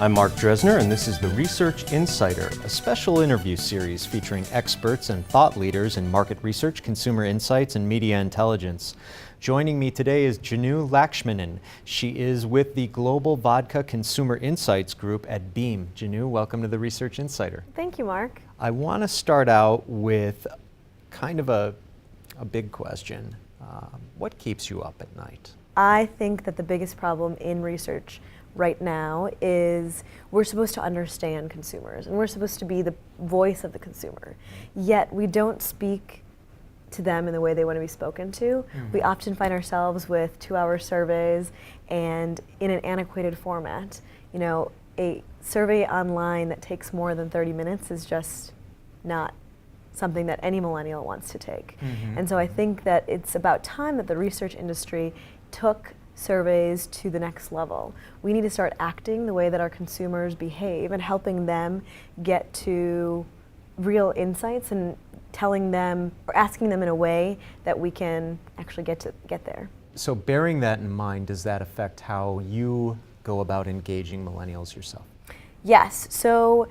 I'm Mark Dresner, and this is the Research Insider, a special interview series featuring experts and thought leaders in market research, consumer insights, and media intelligence. Joining me today is Janu Lakshmanan. She is with the Global Vodka Consumer Insights Group at Beam. Janu, welcome to the Research Insider. Thank you, Mark. I want to start out with kind of a big question. What keeps you up at night? I think that the biggest problem in research right now is we're supposed to understand consumers and we're supposed to be the voice of the consumer, yet we don't speak to them in the way they want to be spoken to. Mm-hmm. We often find ourselves with 2-hour surveys and in an antiquated format. You know, a survey online that takes more than 30 minutes is just not something that any millennial wants to take. Mm-hmm. And so I think that it's about time that the research industry took surveys to the next level. We need to start acting the way that our consumers behave and helping them get to real insights and telling them or asking them in a way that we can actually get there. So bearing that in mind, does that affect how you go about engaging millennials yourself? Yes. So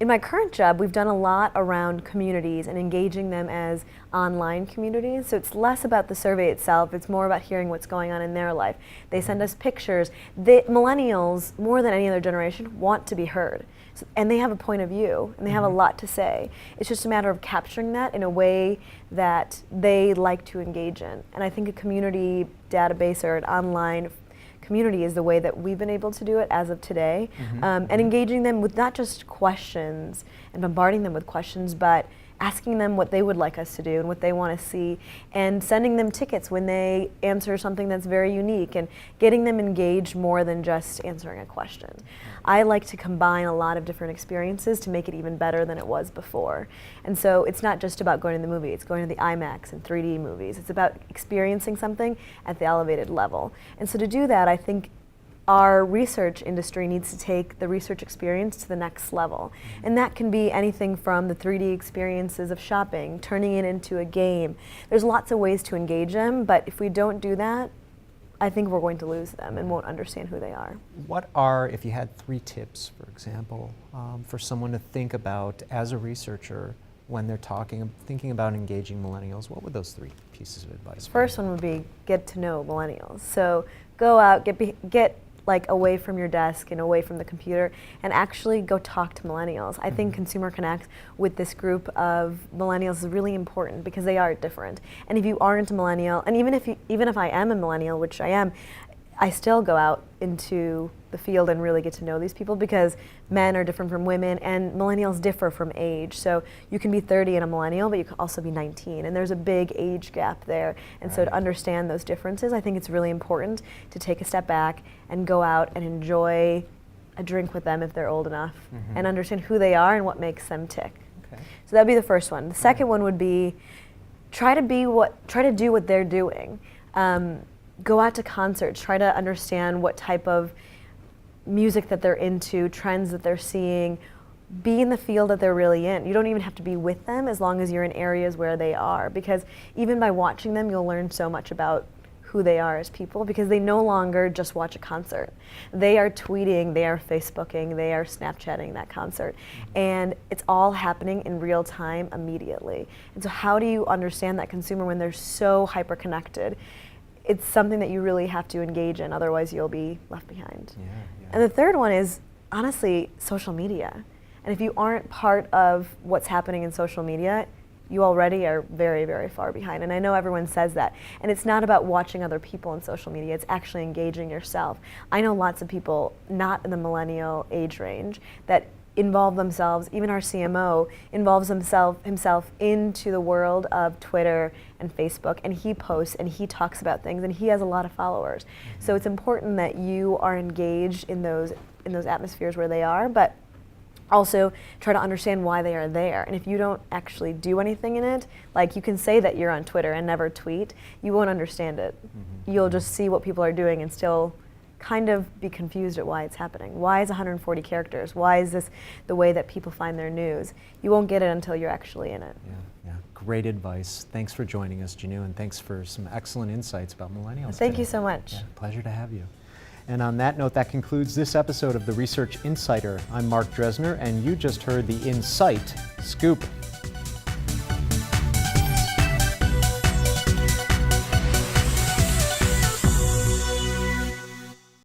in my current job, we've done a lot around communities and engaging them as online communities. So it's less about the survey itself, it's more about hearing what's going on in their life. They send us pictures. The millennials, more than any other generation, want to be heard. So, and they have a point of view, and they have a lot to say. It's just a matter of capturing that in a way that they like to engage in. And I think a community database or an online community is the way that we've been able to do it as of today, and engaging them with not just questions and bombarding them with questions, but asking them what they would like us to do and what they want to see, and sending them tickets when they answer something that's very unique, and getting them engaged more than just answering a question. I like to combine a lot of different experiences to make it even better than it was before. And so it's not just about going to the movie, it's going to the IMAX and 3D movies. It's about experiencing something at the elevated level. And so to do that, I think our research industry needs to take the research experience to the next level. And that can be anything from the 3D experiences of shopping, turning it into a game. There's lots of ways to engage them, but if we don't do that, I think we're going to lose them and won't understand who they are. What are, if you had 3 tips, for example, for someone to think about as a researcher when they're thinking about engaging millennials, what would those 3 pieces of advice be? First one would be get to know millennials. So go out, get like away from your desk and away from the computer and actually go talk to millennials. I think Consumer Connect with this group of millennials is really important because they are different. And if you aren't a millennial, and even if I am a millennial, which I am, I still go out into the field and really get to know these people because men are different from women and millennials differ from age. So you can be 30 and a millennial, but you can also be 19, and there's a big age gap there. And so to understand those differences, I think it's really important to take a step back and go out and enjoy a drink with them if they're old enough and understand who they are and what makes them tick. Okay. So that'd be the first one. The second one would be try to do what they're doing. Go out to concerts, try to understand what type of music that they're into, trends that they're seeing, be in the field that they're really in. You don't even have to be with them as long as you're in areas where they are, because even by watching them, you'll learn so much about who they are as people, because they no longer just watch a concert. They are tweeting, they are Facebooking, they are Snapchatting that concert, and it's all happening in real time immediately. And so how do you understand that consumer when they're so hyper-connected? It's something that you really have to engage in, otherwise you'll be left behind. Yeah. And the third one is, honestly, social media. And if you aren't part of what's happening in social media, you already are very, very far behind. And I know everyone says that. And it's not about watching other people on social media, it's actually engaging yourself. I know lots of people not in the millennial age range that involve themselves, even our CMO involves himself into the world of Twitter and Facebook, and he posts and he talks about things and he has a lot of followers. So it's important that you are engaged in those atmospheres where they are, but also try to understand why they are there. And if you don't actually do anything in it, like you can say that you're on Twitter and never tweet, you won't understand it. You'll just see what people are doing and still kind of be confused at why it's happening. Why is 140 characters? Why is this the way that people find their news? You won't get it until you're actually in it. Yeah. Great advice. Thanks for joining us, Janu, and thanks for some excellent insights about millennials Thank today. you so much. Yeah, pleasure to have you. And on that note, that concludes this episode of the Research Insider. I'm Mark Dresner, and you just heard the Insight Scoop.